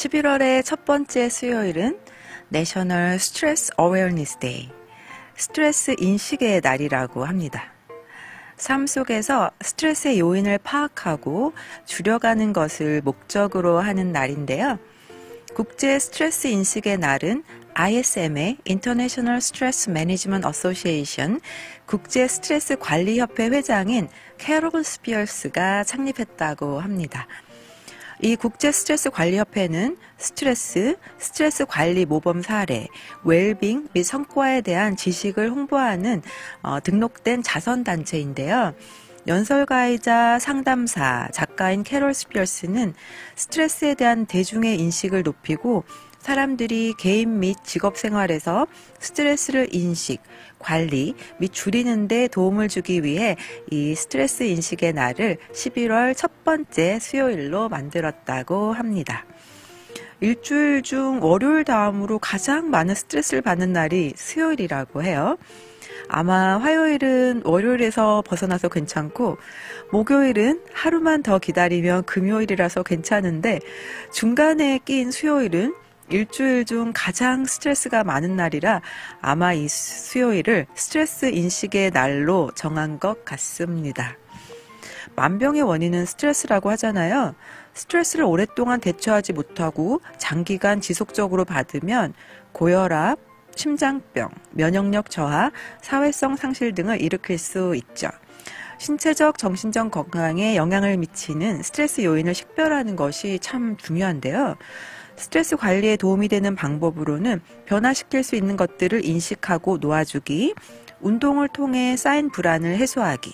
11월의 첫 번째 수요일은 내셔널 스트레스 어웨어니스 데이, 스트레스 인식의 날이라고 합니다. 삶 속에서 스트레스의 요인을 파악하고 줄여가는 것을 목적으로 하는 날인데요. 국제 스트레스 인식의 날은 ISM의 International Stress Management Association 국제 스트레스 관리 협회 회장인 캐롤 스피어스가 창립했다고 합니다. 이 국제 스트레스 관리 협회는 스트레스 관리 모범 사례, 웰빙 및 성과에 대한 지식을 홍보하는 등록된 자선단체인데요. 연설가이자 상담사, 작가인 캐롤 스피어스는 스트레스에 대한 대중의 인식을 높이고 사람들이 개인 및 직업 생활에서 스트레스를 인식, 관리 및 줄이는 데 도움을 주기 위해 이 스트레스 인식의 날을 11월 첫 번째 수요일로 만들었다고 합니다. 일주일 중 월요일 다음으로 가장 많은 스트레스를 받는 날이 수요일이라고 해요. 아마 화요일은 월요일에서 벗어나서 괜찮고 목요일은 하루만 더 기다리면 금요일이라서 괜찮은데 중간에 낀 수요일은 일주일 중 가장 스트레스가 많은 날이라 아마 이 수요일을 스트레스 인식의 날로 정한 것 같습니다. 만병의 원인은 스트레스라고 하잖아요. 스트레스를 오랫동안 대처하지 못하고 장기간 지속적으로 받으면 고혈압, 심장병, 면역력 저하, 사회성 상실 등을 일으킬 수 있죠. 신체적, 정신적 건강에 영향을 미치는 스트레스 요인을 식별하는 것이 참 중요한데요. 스트레스 관리에 도움이 되는 방법으로는 변화시킬 수 있는 것들을 인식하고 놓아주기, 운동을 통해 쌓인 불안을 해소하기,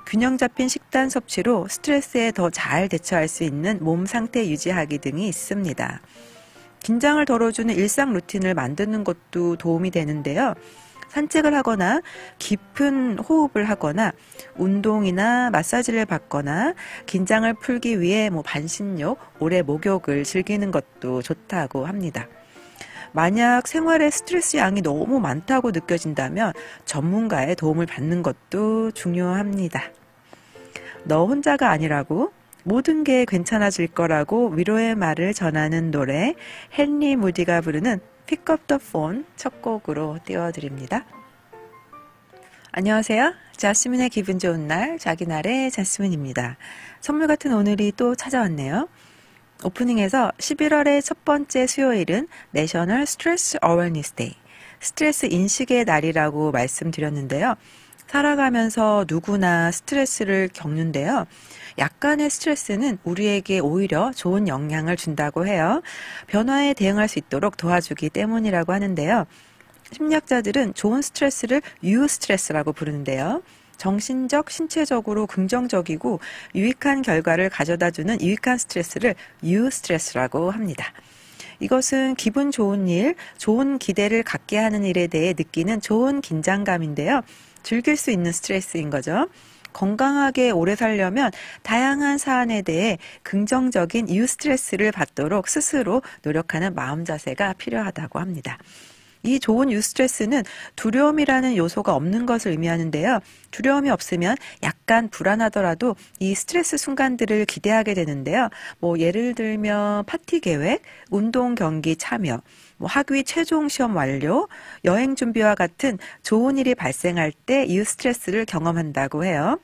균형 잡힌 식단 섭취로 스트레스에 더 잘 대처할 수 있는 몸 상태 유지하기 등이 있습니다. 긴장을 덜어주는 일상 루틴을 만드는 것도 도움이 되는데요. 산책을 하거나 깊은 호흡을 하거나 운동이나 마사지를 받거나 긴장을 풀기 위해 반신욕, 오래 목욕을 즐기는 것도 좋다고 합니다. 만약 생활에 스트레스 양이 너무 많다고 느껴진다면 전문가의 도움을 받는 것도 중요합니다. 너 혼자가 아니라고, 모든 게 괜찮아질 거라고 위로의 말을 전하는 노래, 헨리 무디가 부르는 Pick up the phone 첫 곡으로 띄워드립니다. 안녕하세요. 자스민의 기분 좋은 날, 자기날의 자스민입니다. 선물 같은 오늘이 또 찾아왔네요. 오프닝에서 11월의 첫 번째 수요일은 내셔널 스트레스 어웨어니스 데이, 스트레스 인식의 날이라고 말씀드렸는데요. 살아가면서 누구나 스트레스를 겪는데요. 약간의 스트레스는 우리에게 오히려 좋은 영향을 준다고 해요. 변화에 대응할 수 있도록 도와주기 때문이라고 하는데요. 심리학자들은 좋은 스트레스를 유스트레스라고 부르는데요. 정신적, 신체적으로 긍정적이고 유익한 결과를 가져다주는 유익한 스트레스를 유스트레스라고 합니다. 이것은 기분 좋은 일, 좋은 기대를 갖게 하는 일에 대해 느끼는 좋은 긴장감인데요. 즐길 수 있는 스트레스인 거죠. 건강하게 오래 살려면 다양한 사안에 대해 긍정적인 유스트레스를 받도록 스스로 노력하는 마음 자세가 필요하다고 합니다. 이 좋은 유스트레스는 두려움이라는 요소가 없는 것을 의미하는데요. 두려움이 없으면 약간 불안하더라도 이 스트레스 순간들을 기대하게 되는데요. 예를 들면 파티 계획, 운동 경기 참여, 학위 최종 시험 완료, 여행 준비와 같은 좋은 일이 발생할 때 유스트레스를 경험한다고 해요.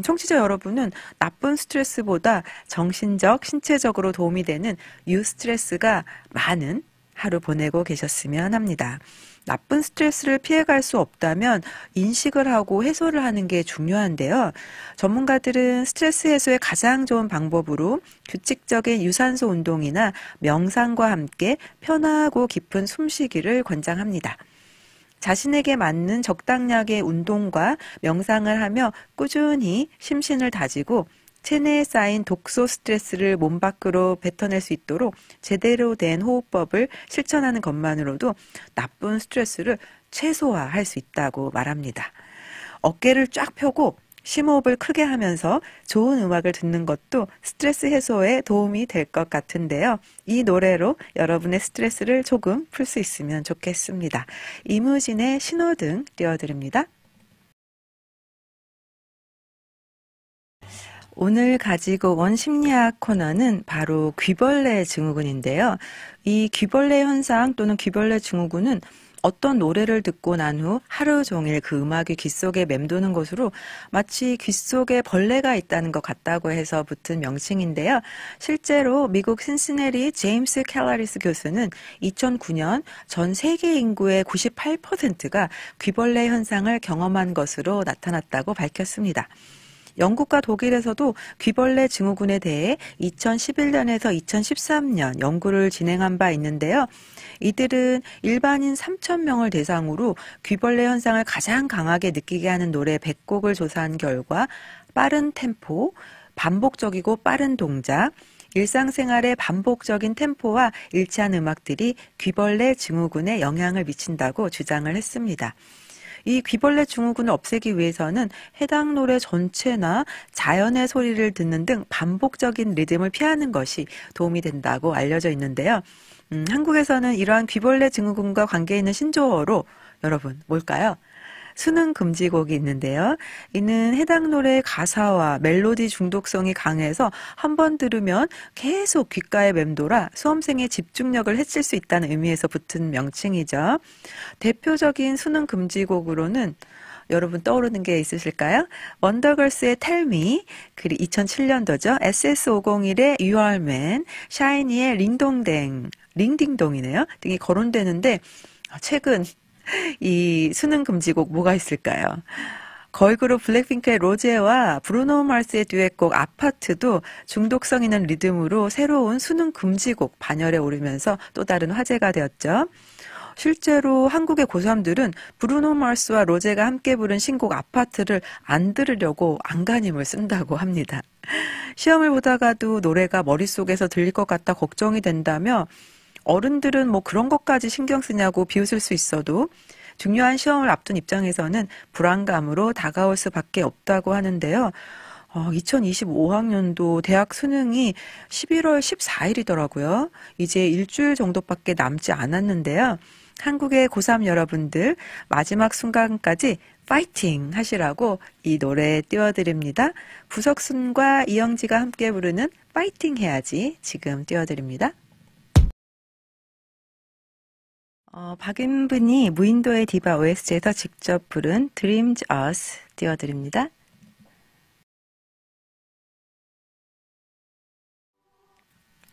청취자 여러분은 나쁜 스트레스보다 정신적, 신체적으로 도움이 되는 유스트레스가 많은 하루 보내고 계셨으면 합니다. 나쁜 스트레스를 피해갈 수 없다면 인식을 하고 해소를 하는 게 중요한데요. 전문가들은 스트레스 해소의 가장 좋은 방법으로 규칙적인 유산소 운동이나 명상과 함께 편하고 깊은 숨쉬기를 권장합니다. 자신에게 맞는 적당량의 운동과 명상을 하며 꾸준히 심신을 다지고 체내에 쌓인 독소 스트레스를 몸 밖으로 뱉어낼 수 있도록 제대로 된 호흡법을 실천하는 것만으로도 나쁜 스트레스를 최소화할 수 있다고 말합니다. 어깨를 쫙 펴고 심호흡을 크게 하면서 좋은 음악을 듣는 것도 스트레스 해소에 도움이 될 것 같은데요. 이 노래로 여러분의 스트레스를 조금 풀 수 있으면 좋겠습니다. 이무진의 신호등 띄워드립니다. 오늘 가지고 온 심리학 코너는 바로 귀벌레 증후군인데요. 이 귀벌레 현상 또는 귀벌레 증후군은 어떤 노래를 듣고 난 후 하루 종일 그 음악이 귀 속에 맴도는 것으로 마치 귀 속에 벌레가 있다는 것 같다고 해서 붙은 명칭인데요. 실제로 미국 신시내리 제임스 캘러리스 교수는 2009년 전 세계 인구의 98%가 귀벌레 현상을 경험한 것으로 나타났다고 밝혔습니다. 영국과 독일에서도 귀벌레 증후군에 대해 2011년에서 2013년 연구를 진행한 바 있는데요. 이들은 일반인 3,000명을 대상으로 귀벌레 현상을 가장 강하게 느끼게 하는 노래 100곡을 조사한 결과 빠른 템포, 반복적이고 빠른 동작, 일상생활의 반복적인 템포와 일치한 음악들이 귀벌레 증후군에 영향을 미친다고 주장을 했습니다. 이 귀벌레 증후군을 없애기 위해서는 해당 노래 전체나 자연의 소리를 듣는 등 반복적인 리듬을 피하는 것이 도움이 된다고 알려져 있는데요. 한국에서는 이러한 귀벌레 증후군과 관계 있는 신조어로 여러분 뭘까요? 수능 금지곡이 있는데요. 이는 해당 노래의 가사와 멜로디 중독성이 강해서 한 번 들으면 계속 귓가에 맴돌아 수험생의 집중력을 해칠 수 있다는 의미에서 붙은 명칭이죠. 대표적인 수능 금지곡으로는 여러분 떠오르는 게 있으실까요? 원더걸스의 Tell Me, 그리고 2007년도죠. SS501의 You Are Man, 샤이니의 링딩동이네요. 등이 거론되는데 최근 이 수능 금지곡 뭐가 있을까요? 걸그룹 블랙핑크의 로제와 브루노 마스의 듀엣곡 아파트도 중독성 있는 리듬으로 새로운 수능 금지곡 반열에 오르면서 또 다른 화제가 되었죠. 실제로 한국의 고3들은 브루노 마스와 로제가 함께 부른 신곡 아파트를 안 들으려고 안간힘을 쓴다고 합니다. 시험을 보다가도 노래가 머릿속에서 들릴 것 같다 걱정이 된다며 어른들은 뭐 그런 것까지 신경 쓰냐고 비웃을 수 있어도 중요한 시험을 앞둔 입장에서는 불안감으로 다가올 수밖에 없다고 하는데요. 2025학년도 대학 수능이 11월 14일이더라고요. 이제 일주일 정도밖에 남지 않았는데요. 한국의 고3 여러분들 마지막 순간까지 파이팅 하시라고 이 노래 띄워드립니다. 부석순과 이영지가 함께 부르는 파이팅 해야지 지금 띄워드립니다. 박인분이 무인도의 디바 OST에서 직접 부른 Dreams Us 띄워드립니다.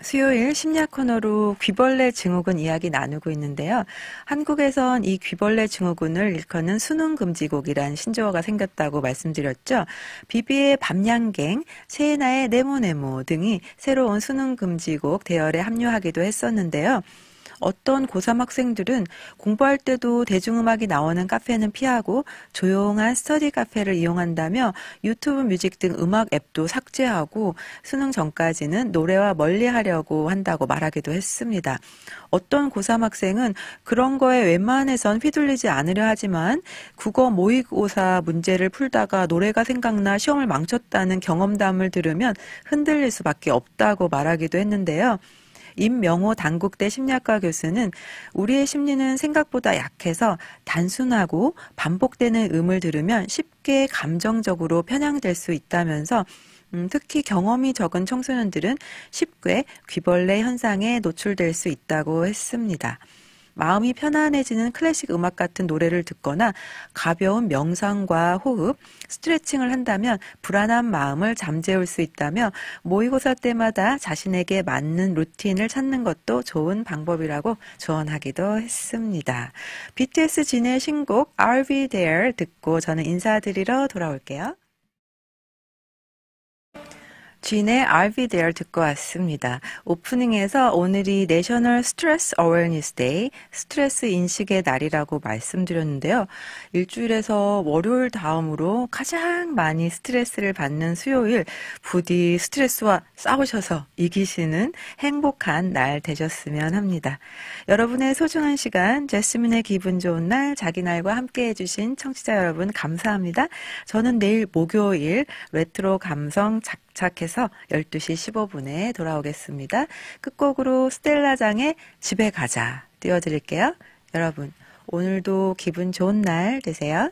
수요일 심리학 코너로 귀벌레 증후군 이야기 나누고 있는데요. 한국에선 이 귀벌레 증후군을 일컫는 수능금지곡이란 신조어가 생겼다고 말씀드렸죠. 비비의 밤양갱, 세나의 네모네모 등이 새로운 수능금지곡 대열에 합류하기도 했었는데요. 어떤 고3 학생들은 공부할 때도 대중음악이 나오는 카페는 피하고 조용한 스터디 카페를 이용한다며 유튜브 뮤직 등 음악 앱도 삭제하고 수능 전까지는 노래와 멀리하려고 한다고 말하기도 했습니다. 어떤 고3 학생은 그런 거에 웬만해선 휘둘리지 않으려 하지만 국어 모의고사 문제를 풀다가 노래가 생각나 시험을 망쳤다는 경험담을 들으면 흔들릴 수밖에 없다고 말하기도 했는데요. 임명호 단국대 심리학과 교수는 우리의 심리는 생각보다 약해서 단순하고 반복되는 음을 들으면 쉽게 감정적으로 편향될 수 있다면서 특히 경험이 적은 청소년들은 쉽게 귀벌레 현상에 노출될 수 있다고 했습니다. 마음이 편안해지는 클래식 음악 같은 노래를 듣거나 가벼운 명상과 호흡, 스트레칭을 한다면 불안한 마음을 잠재울 수 있다며 모의고사 때마다 자신에게 맞는 루틴을 찾는 것도 좋은 방법이라고 조언하기도 했습니다. BTS 진의 신곡 I'll Be There 듣고 저는 인사드리러 돌아올게요. 진의 I'll Be There 듣고 왔습니다. 오프닝에서 오늘이 내셔널 스트레스 어웨어니스 데이, 스트레스 인식의 날이라고 말씀드렸는데요. 일주일에서 월요일 다음으로 가장 많이 스트레스를 받는 수요일, 부디 스트레스와 싸우셔서 이기시는 행복한 날 되셨으면 합니다. 여러분의 소중한 시간, 제스민의 기분 좋은 날, 자기 날과 함께 해주신 청취자 여러분 감사합니다. 저는 내일 목요일 레트로 감성 착해서 12시 15분에 돌아오겠습니다. 끝곡으로 스텔라장의 집에 가자 띄워드릴게요. 여러분 오늘도 기분 좋은 날 되세요.